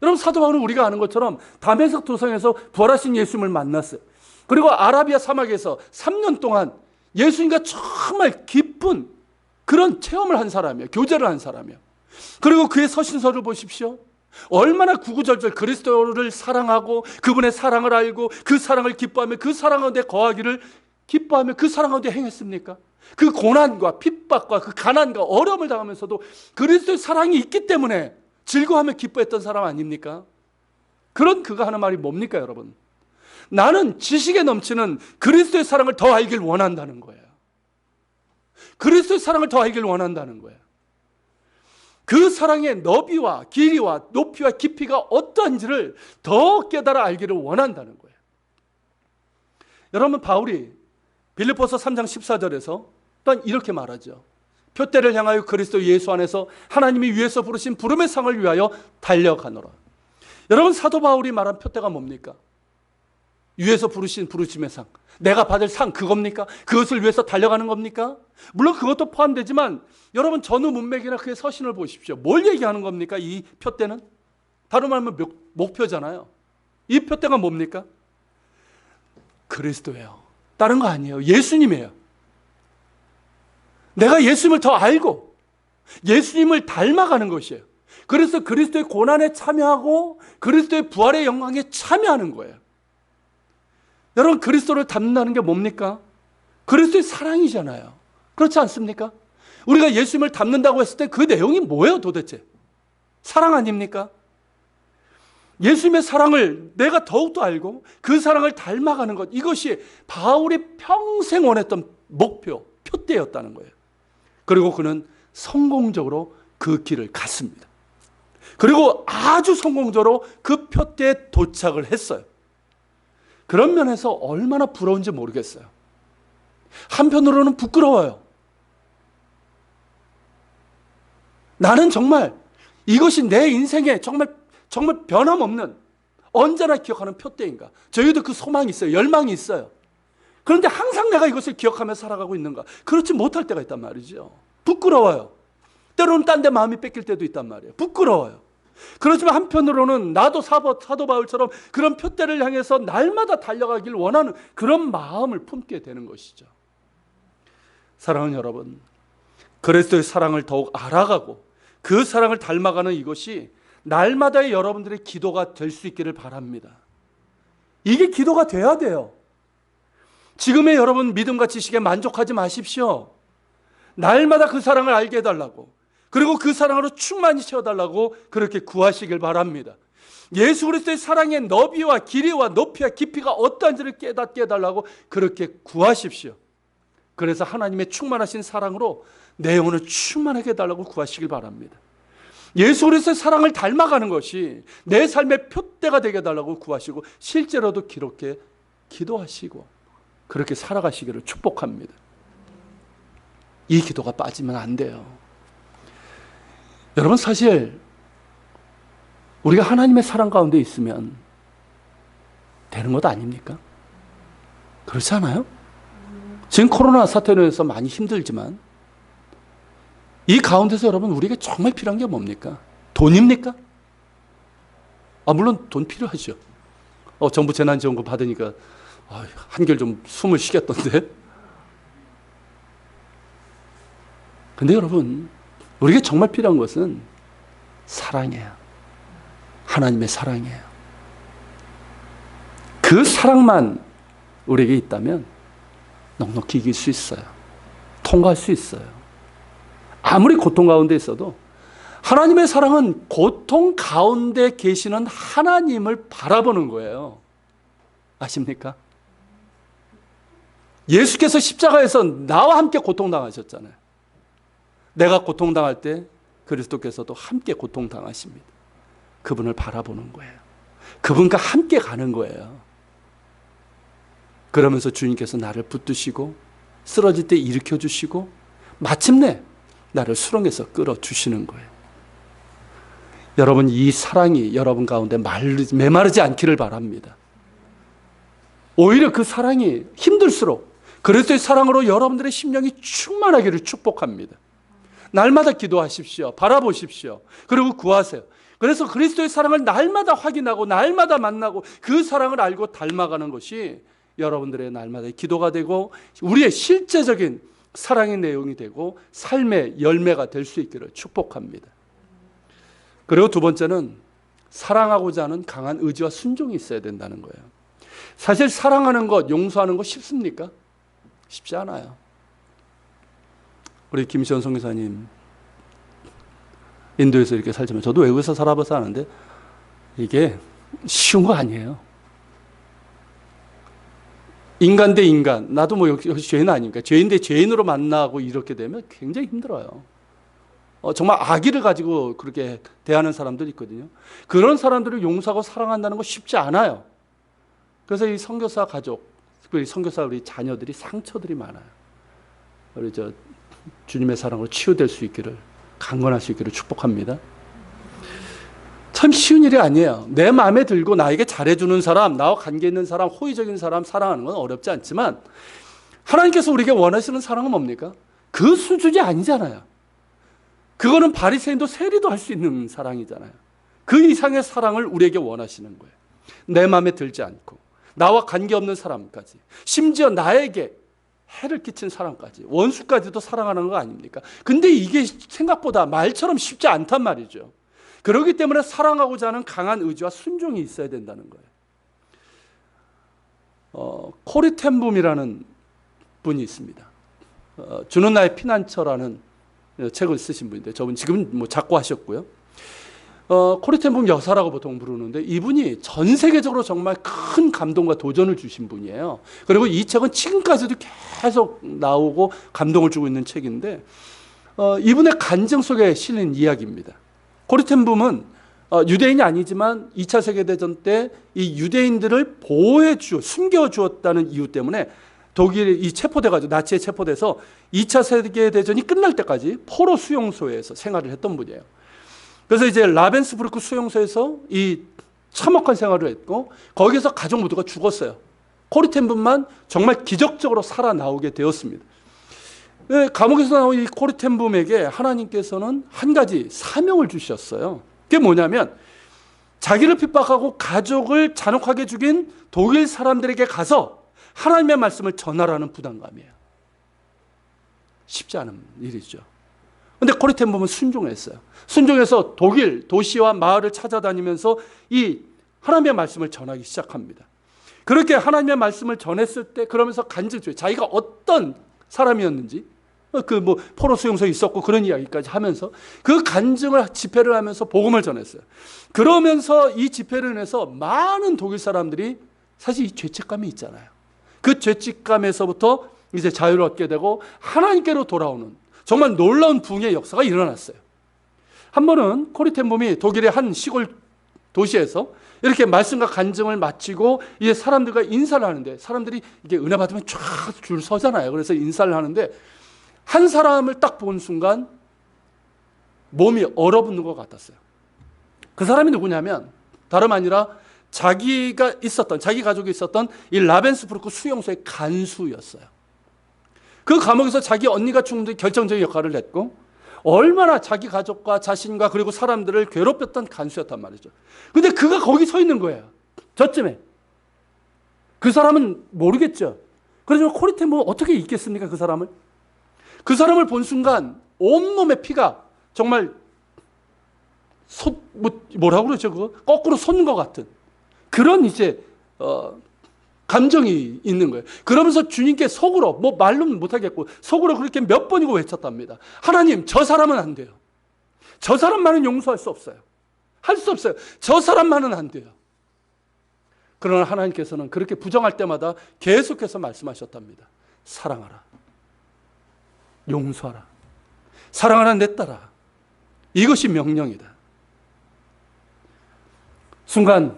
여러분, 사도 바울은 우리가 아는 것처럼 다메섹 도성에서 부활하신 예수님을 만났어요. 그리고 아라비아 사막에서 3년 동안 예수님과 정말 깊은 그런 체험을 한 사람이에요. 교제를 한 사람이에요. 그리고 그의 서신서를 보십시오. 얼마나 구구절절 그리스도를 사랑하고 그분의 사랑을 알고 그 사랑을 기뻐하며 그 사랑 가운데 거하기를 기뻐하며 그 사랑 가운데 행했습니까? 그 고난과 핍박과 그 가난과 어려움을 당하면서도 그리스도의 사랑이 있기 때문에 즐거워하며 기뻐했던 사람 아닙니까? 그런 그가 하는 말이 뭡니까, 여러분? 나는 지식에 넘치는 그리스도의 사랑을 더 알길 원한다는 거예요. 그리스도의 사랑을 더 알길 원한다는 거예요. 그 사랑의 너비와 길이와 높이와 깊이가 어떠한지를 더 깨달아 알기를 원한다는 거예요. 여러분, 바울이 빌립보서 3장 14절에서 또한 이렇게 말하죠. 표대를 향하여 그리스도 예수 안에서 하나님이 위에서 부르신 부름의 상을 위하여 달려가노라. 여러분, 사도 바울이 말한 표대가 뭡니까? 위에서 부르신 부르심의 상, 내가 받을 상, 그겁니까? 그것을 위해서 달려가는 겁니까? 물론 그것도 포함되지만 여러분, 전후 문맥이나 그의 서신을 보십시오. 뭘 얘기하는 겁니까? 이 표대는 다른 말하면 목표잖아요. 이 표대가 뭡니까? 그리스도예요. 다른 거 아니에요. 예수님이에요. 내가 예수님을 더 알고 예수님을 닮아가는 것이에요. 그래서 그리스도의 고난에 참여하고 그리스도의 부활의 영광에 참여하는 거예요. 여러분, 그리스도를 닮는다는 게 뭡니까? 그리스도의 사랑이잖아요. 그렇지 않습니까? 우리가 예수님을 닮는다고 했을 때 그 내용이 뭐예요, 도대체? 사랑 아닙니까? 예수님의 사랑을 내가 더욱더 알고 그 사랑을 닮아가는 것, 이것이 바울이 평생 원했던 목표, 표대였다는 거예요. 그리고 그는 성공적으로 그 길을 갔습니다. 그리고 아주 성공적으로 그 표대에 도착을 했어요. 그런 면에서 얼마나 부러운지 모르겠어요. 한편으로는 부끄러워요. 나는 정말 이것이 내 인생에 정말 변함없는 언제나 기억하는 표대인가. 저희도 그 소망이 있어요. 열망이 있어요. 그런데 항상 내가 이것을 기억하며 살아가고 있는가? 그렇지 못할 때가 있단 말이죠. 부끄러워요. 때로는 딴 데 마음이 뺏길 때도 있단 말이에요. 부끄러워요. 그렇지만 한편으로는 나도 사도 바울처럼 그런 표대를 향해서 날마다 달려가길 원하는 그런 마음을 품게 되는 것이죠. 사랑하는 여러분, 그리스도의 사랑을 더욱 알아가고 그 사랑을 닮아가는 이것이 날마다의 여러분들의 기도가 될 수 있기를 바랍니다. 이게 기도가 돼야 돼요. 지금의 여러분 믿음과 지식에 만족하지 마십시오. 날마다 그 사랑을 알게 해달라고, 그리고 그 사랑으로 충만히 채워달라고 그렇게 구하시길 바랍니다. 예수 그리스도의 사랑의 너비와 길이와 높이와 깊이가 어떠한지를 깨닫게 해달라고 그렇게 구하십시오. 그래서 하나님의 충만하신 사랑으로 내 영혼을 충만하게 해달라고 구하시길 바랍니다. 예수 그리스도의 사랑을 닮아가는 것이 내 삶의 표대가 되게 해달라고 구하시고 실제로도 그렇게 기도하시고 그렇게 살아가시기를 축복합니다. 이 기도가 빠지면 안 돼요. 여러분, 사실 우리가 하나님의 사랑 가운데 있으면 되는 것 아닙니까? 그렇지 않아요? 지금 코로나 사태로 해서 많이 힘들지만 이 가운데서 여러분 우리에게 정말 필요한 게 뭡니까? 돈입니까? 물론 돈 필요하죠. 정부 재난지원금 받으니까 한결 좀 숨을 쉬겠던데. 근데 여러분, 우리에게 정말 필요한 것은 사랑이에요. 하나님의 사랑이에요. 그 사랑만 우리에게 있다면 넉넉히 이길 수 있어요. 통과할 수 있어요. 아무리 고통 가운데 있어도 하나님의 사랑은 고통 가운데 계시는 하나님을 바라보는 거예요. 아십니까? 예수께서 십자가에서 나와 함께 고통당하셨잖아요. 내가 고통당할 때 그리스도께서도 함께 고통당하십니다. 그분을 바라보는 거예요. 그분과 함께 가는 거예요. 그러면서 주님께서 나를 붙드시고 쓰러질 때 일으켜주시고 마침내 나를 수렁에서 끌어주시는 거예요. 여러분, 이 사랑이 여러분 가운데 메마르지 않기를 바랍니다. 오히려 그 사랑이 힘들수록 그리스도의 사랑으로 여러분들의 심령이 충만하기를 축복합니다. 날마다 기도하십시오. 바라보십시오. 그리고 구하세요. 그래서 그리스도의 사랑을 날마다 확인하고 날마다 만나고 그 사랑을 알고 닮아가는 것이 여러분들의 날마다의 기도가 되고 우리의 실제적인 사랑의 내용이 되고 삶의 열매가 될 수 있기를 축복합니다. 그리고 두 번째는 사랑하고자 하는 강한 의지와 순종이 있어야 된다는 거예요. 사실 사랑하는 것, 용서하는 것 쉽습니까? 쉽지 않아요. 우리 김시원 선교사님 인도에서 이렇게 살지만 저도 외국에서 살아봐서 아는데 이게 쉬운 거 아니에요. 인간 대 인간, 나도 뭐 역시 죄인 아닙니까? 죄인 대 죄인으로 만나고 이렇게 되면 굉장히 힘들어요. 정말 악의를 가지고 그렇게 대하는 사람들이 있거든요. 그런 사람들을 용서하고 사랑한다는 거 쉽지 않아요. 그래서 이 선교사 가족, 특별히 선교사 우리 자녀들이 상처들이 많아요. 우리 주님의 사랑으로 치유될 수 있기를, 강건할 수 있기를 축복합니다. 참 쉬운 일이 아니에요. 내 마음에 들고 나에게 잘해주는 사람, 나와 관계 있는 사람, 호의적인 사람 사랑하는 건 어렵지 않지만 하나님께서 우리에게 원하시는 사랑은 뭡니까? 그 수준이 아니잖아요. 그거는 바리새인도 세리도 할 수 있는 사랑이잖아요. 그 이상의 사랑을 우리에게 원하시는 거예요. 내 마음에 들지 않고 나와 관계없는 사람까지, 심지어 나에게 해를 끼친 사람까지, 원수까지도 사랑하는 거 아닙니까? 근데 이게 생각보다 말처럼 쉽지 않단 말이죠. 그렇기 때문에 사랑하고자 하는 강한 의지와 순종이 있어야 된다는 거예요. 코리 텐붐이라는 분이 있습니다. 주는 나의 피난처라는 책을 쓰신 분인데 저분 지금 뭐 작고하셨고요. 코리 텐붐 여사라고 보통 부르는데 이분이 전 세계적으로 정말 큰 감동과 도전을 주신 분이에요. 그리고 이 책은 지금까지도 계속 나오고 감동을 주고 있는 책인데 이분의 간증 속에 실린 이야기입니다. 코리 텐붐은 유대인이 아니지만 2차 세계대전 때 이 유대인들을 보호해 숨겨주었다는 이유 때문에 독일이 체포돼가지고 나치에 체포돼서 2차 세계대전이 끝날 때까지 포로 수용소에서 생활을 했던 분이에요. 그래서 이제 라벤스부르크 수용소에서 이 참혹한 생활을 했고 거기서 가족 모두가 죽었어요. 코리텐분만 정말 기적적으로 살아나오게 되었습니다. 감옥에서 나온 이 코리텐분에게 하나님께서는 한 가지 사명을 주셨어요. 그게 뭐냐면 자기를 핍박하고 가족을 잔혹하게 죽인 독일 사람들에게 가서 하나님의 말씀을 전하라는 부담감이에요. 쉽지 않은 일이죠. 근데 코리텐분은 순종했어요. 순종해서 독일 도시와 마을을 찾아다니면서 이 하나님의 말씀을 전하기 시작합니다. 그렇게 하나님의 말씀을 전했을 때 그러면서 간증줘요. 자기가 어떤 사람이었는지 포로 수용소에 있었고 그런 이야기까지 하면서 그 간증을 집회를 하면서 복음을 전했어요. 그러면서 이 집회를 인해서 많은 독일 사람들이 사실 이 죄책감이 있잖아요. 그 죄책감에서부터 이제 자유를 얻게 되고 하나님께로 돌아오는 정말 놀라운 부흥의 역사가 일어났어요. 한 번은 코리텐붐이 독일의 한 시골 도시에서 이렇게 말씀과 간증을 마치고 이제 사람들과 인사를 하는데 사람들이 이게 은혜 받으면 쫙 줄 서잖아요. 그래서 인사를 하는데 한 사람을 딱 본 순간 몸이 얼어붙는 것 같았어요. 그 사람이 누구냐면 다름 아니라 자기 가족이 있었던 이 라벤스부르크 수용소의 간수였어요. 그 감옥에서 자기 언니가 죽는 결정적인 역할을 했고 얼마나 자기 가족과 자신과 그리고 사람들을 괴롭혔던 간수였단 말이죠. 근데 그가 거기 서 있는 거예요. 저쯤에. 그 사람은 모르겠죠. 그래서 코리텐붐은 어떻게 잊겠습니까? 그 사람을 본 순간 온몸에 피가 정말 뭐라고 그러죠? 그거? 거꾸로 솟는 것 같은 그런 이제 감정이 있는 거예요. 그러면서 주님께 속으로 말로는 못하겠고 속으로 그렇게 몇 번이고 외쳤답니다. 하나님, 저 사람은 안 돼요. 저 사람만은 용서할 수 없어요. 할 수 없어요. 저 사람만은 안 돼요. 그러나 하나님께서는 그렇게 부정할 때마다 계속해서 말씀하셨답니다. 사랑하라. 용서하라. 사랑하라 내 딸아. 이것이 명령이다. 순간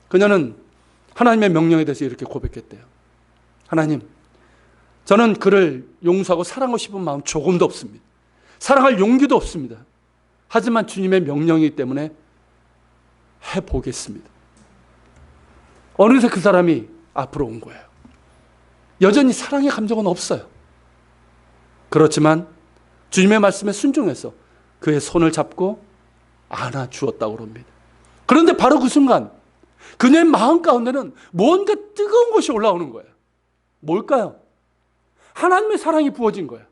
그녀는 하나님의 명령에 대해서 이렇게 고백했대요. 하나님, 저는 그를 용서하고 사랑하고 싶은 마음 조금도 없습니다. 사랑할 용기도 없습니다. 하지만 주님의 명령이기 때문에 해보겠습니다. 어느새 그 사람이 앞으로 온 거예요. 여전히 사랑의 감정은 없어요. 그렇지만 주님의 말씀에 순종해서 그의 손을 잡고 안아주었다고 합니다. 그런데 바로 그 순간 그녀의 마음 가운데는 뭔가 뜨거운 것이 올라오는 거예요. 뭘까요? 하나님의 사랑이 부어진 거예요.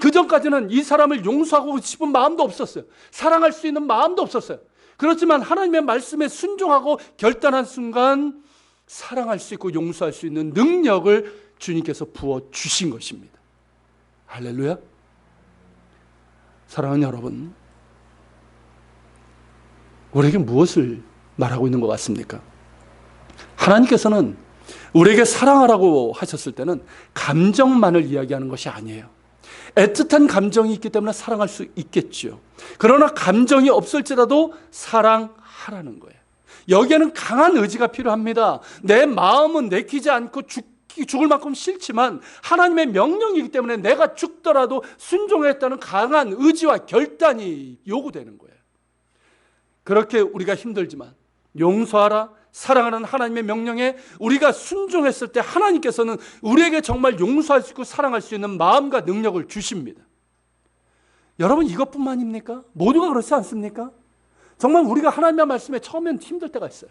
그 전까지는 이 사람을 용서하고 싶은 마음도 없었어요. 사랑할 수 있는 마음도 없었어요. 그렇지만 하나님의 말씀에 순종하고 결단한 순간 사랑할 수 있고 용서할 수 있는 능력을 주님께서 부어주신 것입니다. 할렐루야. 사랑하는 여러분, 우리에게 무엇을 말하고 있는 것 같습니까? 하나님께서는 우리에게 사랑하라고 하셨을 때는 감정만을 이야기하는 것이 아니에요. 애틋한 감정이 있기 때문에 사랑할 수 있겠죠. 그러나 감정이 없을지라도 사랑하라는 거예요. 여기에는 강한 의지가 필요합니다. 내 마음은 내키지 않고 죽을 만큼 싫지만 하나님의 명령이기 때문에 내가 죽더라도 순종했다는 강한 의지와 결단이 요구되는 거예요. 그렇게 우리가 힘들지만 용서하라, 사랑하는 하나님의 명령에 우리가 순종했을 때 하나님께서는 우리에게 정말 용서할 수 있고 사랑할 수 있는 마음과 능력을 주십니다. 여러분, 이것뿐만입니까? 모두가 그렇지 않습니까? 정말 우리가 하나님의 말씀에 처음엔 힘들 때가 있어요.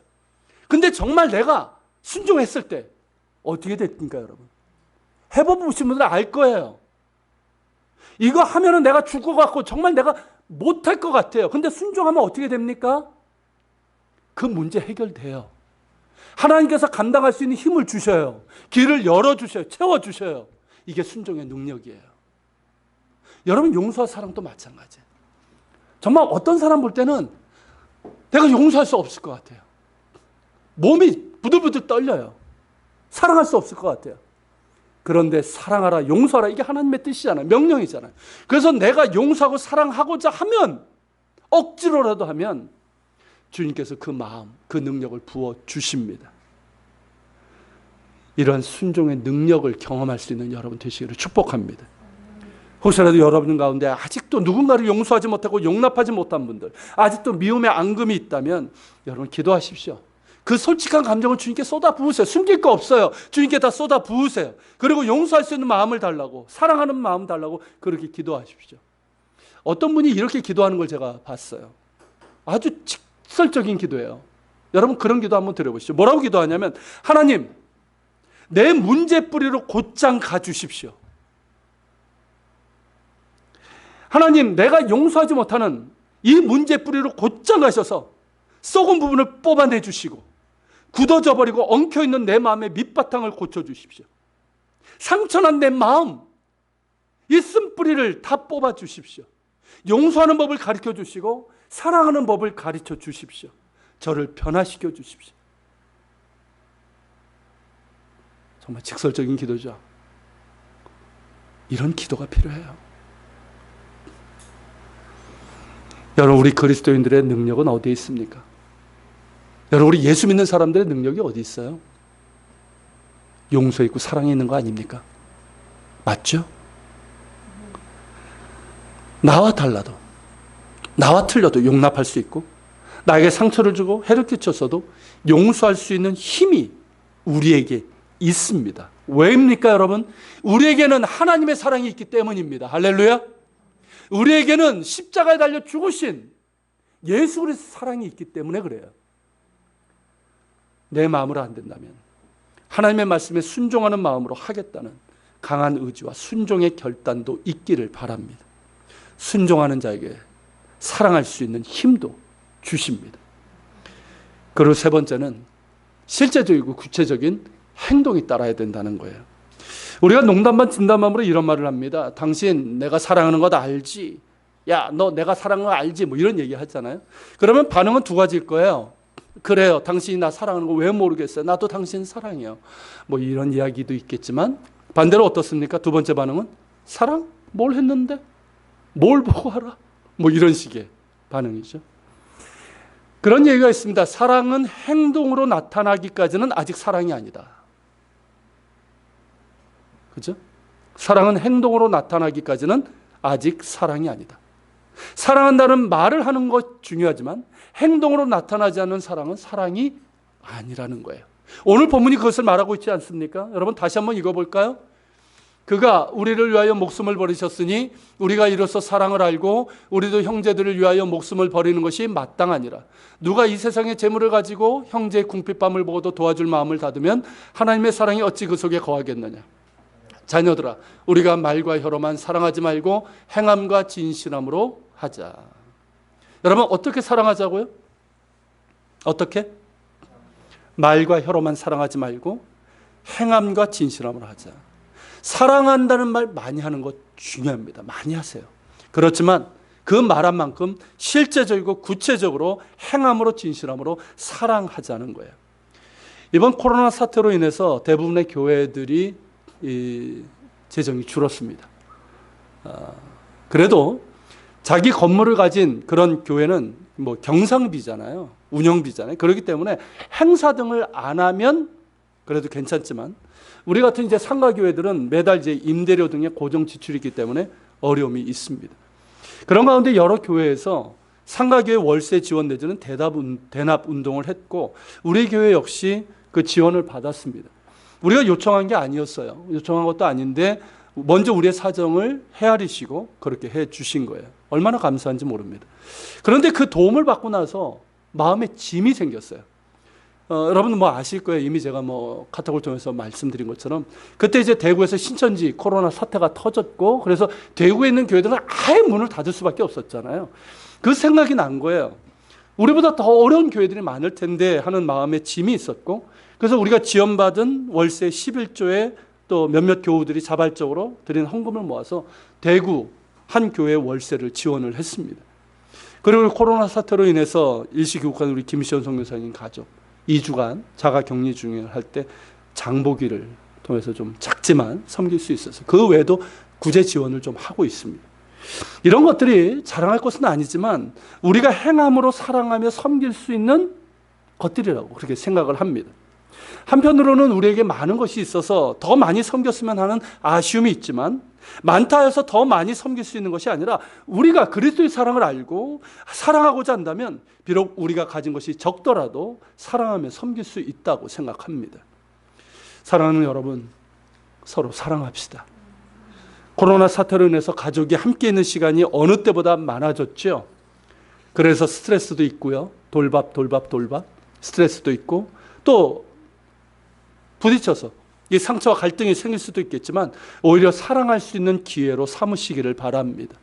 근데 정말 내가 순종했을 때 어떻게 됩니까, 여러분? 해보신 분들은 알 거예요. 이거 하면은 내가 죽을 것 같고 정말 내가 못할 것 같아요. 근데 순종하면 어떻게 됩니까? 그 문제 해결돼요. 하나님께서 감당할 수 있는 힘을 주셔요. 길을 열어주셔요. 채워주셔요. 이게 순종의 능력이에요. 여러분, 용서와 사랑도 마찬가지예요. 정말 어떤 사람 볼 때는 내가 용서할 수 없을 것 같아요. 몸이 부들부들 떨려요. 사랑할 수 없을 것 같아요. 그런데 사랑하라, 용서하라, 이게 하나님의 뜻이잖아요. 명령이잖아요. 그래서 내가 용서하고 사랑하고자 하면, 억지로라도 하면 주님께서 그 마음, 그 능력을 부어주십니다. 이러한 순종의 능력을 경험할 수 있는 여러분 되시기를 축복합니다. 혹시라도 여러분 가운데 아직도 누군가를 용서하지 못하고 용납하지 못한 분들, 아직도 미움의 앙금이 있다면 여러분 기도하십시오. 그 솔직한 감정을 주님께 쏟아 부으세요. 숨길 거 없어요. 주님께 다 쏟아 부으세요. 그리고 용서할 수 있는 마음을 달라고, 사랑하는 마음 달라고 그렇게 기도하십시오. 어떤 분이 이렇게 기도하는 걸 제가 봤어요. 아주 직설적인 기도예요. 여러분 그런 기도 한번 드려보시죠. 뭐라고 기도하냐면, 하나님, 내 문제 뿌리로 곧장 가주십시오. 하나님, 내가 용서하지 못하는 이 문제 뿌리로 곧장 가셔서 썩은 부분을 뽑아내 주시고 굳어져 버리고 엉켜있는 내 마음의 밑바탕을 고쳐주십시오. 상처난 내 마음, 이 쓴뿌리를 다 뽑아주십시오. 용서하는 법을 가르쳐 주시고 사랑하는 법을 가르쳐 주십시오. 저를 변화시켜 주십시오. 정말 직설적인 기도죠. 이런 기도가 필요해요. 여러분, 우리 그리스도인들의 능력은 어디에 있습니까? 여러분, 우리 예수 믿는 사람들의 능력이 어디 있어요? 용서에 있고 사랑에 있는 거 아닙니까? 맞죠? 나와 달라도, 나와 틀려도 용납할 수 있고, 나에게 상처를 주고 해를 끼쳤어도 용서할 수 있는 힘이 우리에게 있습니다. 왜입니까, 여러분? 우리에게는 하나님의 사랑이 있기 때문입니다. 할렐루야. 우리에게는 십자가에 달려 죽으신 예수 그리스도의 사랑이 있기 때문에 그래요. 내 마음으로 안 된다면 하나님의 말씀에 순종하는 마음으로 하겠다는 강한 의지와 순종의 결단도 있기를 바랍니다. 순종하는 자에게 사랑할 수 있는 힘도 주십니다. 그리고 세 번째는 실제적이고 구체적인 행동이 따라야 된다는 거예요. 우리가 농담반 진담반으로 이런 말을 합니다. 당신 내가 사랑하는 거 다 알지? 야, 너 내가 사랑하는 거 알지? 뭐 이런 얘기 하잖아요. 그러면 반응은 두 가지일 거예요. 그래요. 당신이 나 사랑하는 거 왜 모르겠어요? 나도 당신 사랑해요. 뭐 이런 이야기도 있겠지만 반대로 어떻습니까? 두 번째 반응은 사랑? 뭘 했는데? 뭘 보고 알아? 뭐 이런 식의 반응이죠. 그런 얘기가 있습니다. 사랑은 행동으로 나타나기까지는 아직 사랑이 아니다. 그죠? 사랑은 행동으로 나타나기까지는 아직 사랑이 아니다. 사랑한다는 말을 하는 것 중요하지만 행동으로 나타나지 않는 사랑은 사랑이 아니라는 거예요. 오늘 본문이 그것을 말하고 있지 않습니까? 여러분 다시 한번 읽어볼까요? 그가 우리를 위하여 목숨을 버리셨으니 우리가 이로써 사랑을 알고 우리도 형제들을 위하여 목숨을 버리는 것이 마땅하니라. 누가 이 세상의 재물을 가지고 형제의 궁핍함을 보고도 도와줄 마음을 닫으면 하나님의 사랑이 어찌 그 속에 거하겠느냐. 자녀들아, 우리가 말과 혀로만 사랑하지 말고 행함과 진실함으로 하자. 여러분 어떻게 사랑하자고요? 어떻게? 말과 혀로만 사랑하지 말고 행함과 진실함으로 하자. 사랑한다는 말 많이 하는 것 중요합니다. 많이 하세요. 그렇지만 그 말한 만큼 실제적이고 구체적으로 행함으로 진실함으로 사랑하자는 거예요. 이번 코로나 사태로 인해서 대부분의 교회들이 재정이 줄었습니다. 그래도 자기 건물을 가진 그런 교회는 뭐 경상비잖아요. 운영비잖아요. 그렇기 때문에 행사 등을 안 하면 그래도 괜찮지만 우리 같은 이제 상가교회들은 매달 이제 임대료 등의 고정 지출이 있기 때문에 어려움이 있습니다. 그런 가운데 여러 교회에서 상가교회 월세 지원 내지는 대납 운동을 했고 우리 교회 역시 그 지원을 받았습니다. 우리가 요청한 게 아니었어요. 요청한 것도 아닌데 먼저 우리의 사정을 헤아리시고 그렇게 해 주신 거예요. 얼마나 감사한지 모릅니다. 그런데 그 도움을 받고 나서 마음에 짐이 생겼어요. 여러분 뭐 아실 거예요. 이미 제가 뭐 카톡을 통해서 말씀드린 것처럼 그때 이제 대구에서 신천지 코로나 사태가 터졌고 그래서 대구에 있는 교회들은 아예 문을 닫을 수밖에 없었잖아요. 그 생각이 난 거예요. 우리보다 더 어려운 교회들이 많을 텐데 하는 마음에 짐이 있었고 그래서 우리가 지원받은 월세 11조에 또 몇몇 교우들이 자발적으로 드린 헌금을 모아서 대구 한 교회 월세를 지원을 했습니다. 그리고 코로나 사태로 인해서 일시 귀국한 우리 김시원 선교사님 가족 2주간 자가 격리 중에 할 때 장보기를 통해서 좀 작지만 섬길 수 있어서 그 외에도 구제 지원을 좀 하고 있습니다. 이런 것들이 자랑할 것은 아니지만 우리가 행함으로 사랑하며 섬길 수 있는 것들이라고 그렇게 생각을 합니다. 한편으로는 우리에게 많은 것이 있어서 더 많이 섬겼으면 하는 아쉬움이 있지만, 많다 해서 더 많이 섬길 수 있는 것이 아니라 우리가 그리스도의 사랑을 알고 사랑하고자 한다면 비록 우리가 가진 것이 적더라도 사랑하며 섬길 수 있다고 생각합니다. 사랑하는 여러분, 서로 사랑합시다. 코로나 사태로 인해서 가족이 함께 있는 시간이 어느 때보다 많아졌죠. 그래서 스트레스도 있고요. 돌밥 스트레스도 있고, 또 부딪혀서 이 상처와 갈등이 생길 수도 있겠지만 오히려 사랑할 수 있는 기회로 삼으시기를 바랍니다.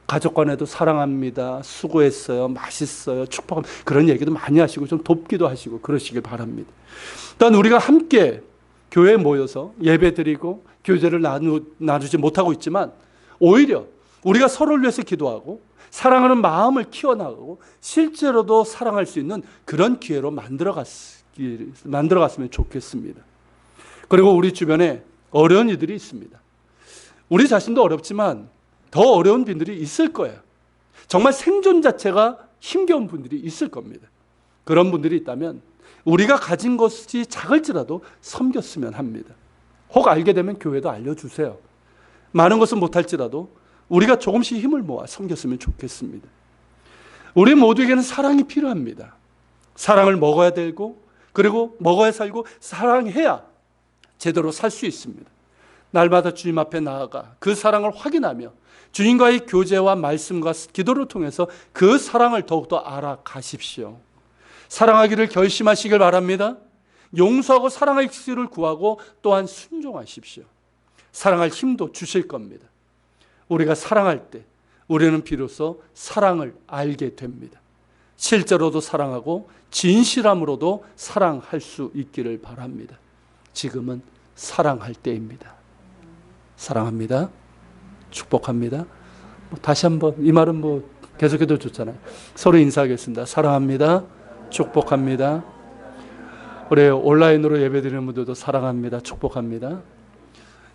가족 간에도 사랑합니다, 수고했어요, 맛있어요, 축복합니다, 그런 얘기도 많이 하시고 좀 돕기도 하시고 그러시길 바랍니다. 일단 우리가 함께 교회에 모여서 예배 드리고 교제를 나누지 못하고 있지만 오히려 우리가 서로를 위해서 기도하고 사랑하는 마음을 키워나가고 실제로도 사랑할 수 있는 그런 기회로 만들어갔으면 좋겠습니다. 그리고 우리 주변에 어려운 이들이 있습니다. 우리 자신도 어렵지만 더 어려운 분들이 있을 거예요. 정말 생존 자체가 힘겨운 분들이 있을 겁니다. 그런 분들이 있다면 우리가 가진 것이 작을지라도 섬겼으면 합니다. 혹 알게 되면 교회도 알려주세요. 많은 것은 못할지라도 우리가 조금씩 힘을 모아 섬겼으면 좋겠습니다. 우리 모두에게는 사랑이 필요합니다. 사랑을 먹어야 되고, 그리고 먹어야 살고, 사랑해야 제대로 살 수 있습니다. 날마다 주님 앞에 나아가 그 사랑을 확인하며 주님과의 교제와 말씀과 기도를 통해서 그 사랑을 더욱더 알아가십시오. 사랑하기를 결심하시길 바랍니다. 용서하고 사랑할 기술을 구하고 또한 순종하십시오. 사랑할 힘도 주실 겁니다. 우리가 사랑할 때 우리는 비로소 사랑을 알게 됩니다. 실제로도 사랑하고 진실함으로도 사랑할 수 있기를 바랍니다. 지금은 사랑할 때입니다. 사랑합니다. 축복합니다. 다시 한번 이 말은 계속해도 좋잖아요. 서로 인사하겠습니다. 사랑합니다. 축복합니다. 우리 온라인으로 예배드리는 분들도 사랑합니다. 축복합니다.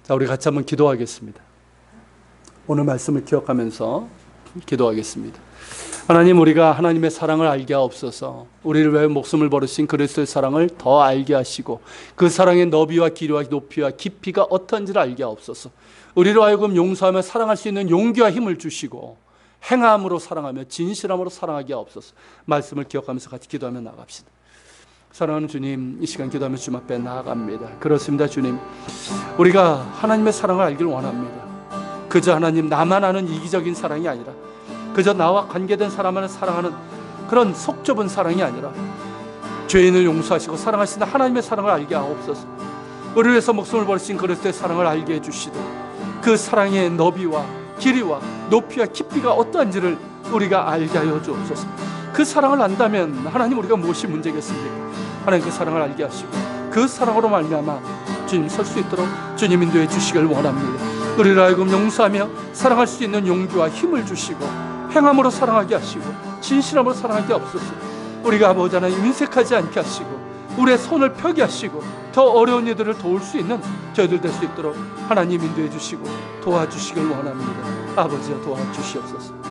자, 우리 같이 한번 기도하겠습니다. 오늘 말씀을 기억하면서 기도하겠습니다. 하나님, 우리가 하나님의 사랑을 알게 하옵소서. 우리를 위해 목숨을 버리신 그리스도의 사랑을 더 알게 하시고 그 사랑의 너비와 길이와 높이와 깊이가 어떤지를 알게 하옵소서. 우리로 하여금 용서하며 사랑할 수 있는 용기와 힘을 주시고 행함으로 사랑하며 진실함으로 사랑하게 하옵소서. 말씀을 기억하면서 같이 기도하며 나갑시다. 사랑하는 주님, 이 시간 기도하며 주님 앞에 나아갑니다. 그렇습니다. 주님, 우리가 하나님의 사랑을 알기를 원합니다. 그저 하나님 나만 아는 이기적인 사랑이 아니라, 그저 나와 관계된 사람만을 사랑하는 그런 속 좁은 사랑이 아니라 죄인을 용서하시고 사랑하시는 하나님의 사랑을 알게 하옵소서. 우리를 위해서 목숨을 버리신 그리스도의 사랑을 알게 해주시되 그 사랑의 너비와 길이와 높이와 깊이가 어떠한지를 우리가 알게 하여 주옵소서. 그 사랑을 안다면 하나님, 우리가 무엇이 문제겠습니까? 하나님, 그 사랑을 알게 하시고 그 사랑으로 말미암아 주님 설 수 있도록 주님 인도해 주시길 원합니다. 우리를 하여금 용서하며 사랑할 수 있는 용기와 힘을 주시고 행함으로 사랑하게 하시고 진실함으로 사랑하게 없소서. 우리가 아버지 하나님 인색하지 않게 하시고 우리의 손을 펴게 하시고 더 어려운 이들을 도울 수 있는 저희들 될 수 있도록 하나님 인도해 주시고 도와주시길 원합니다. 아버지여, 도와주시옵소서.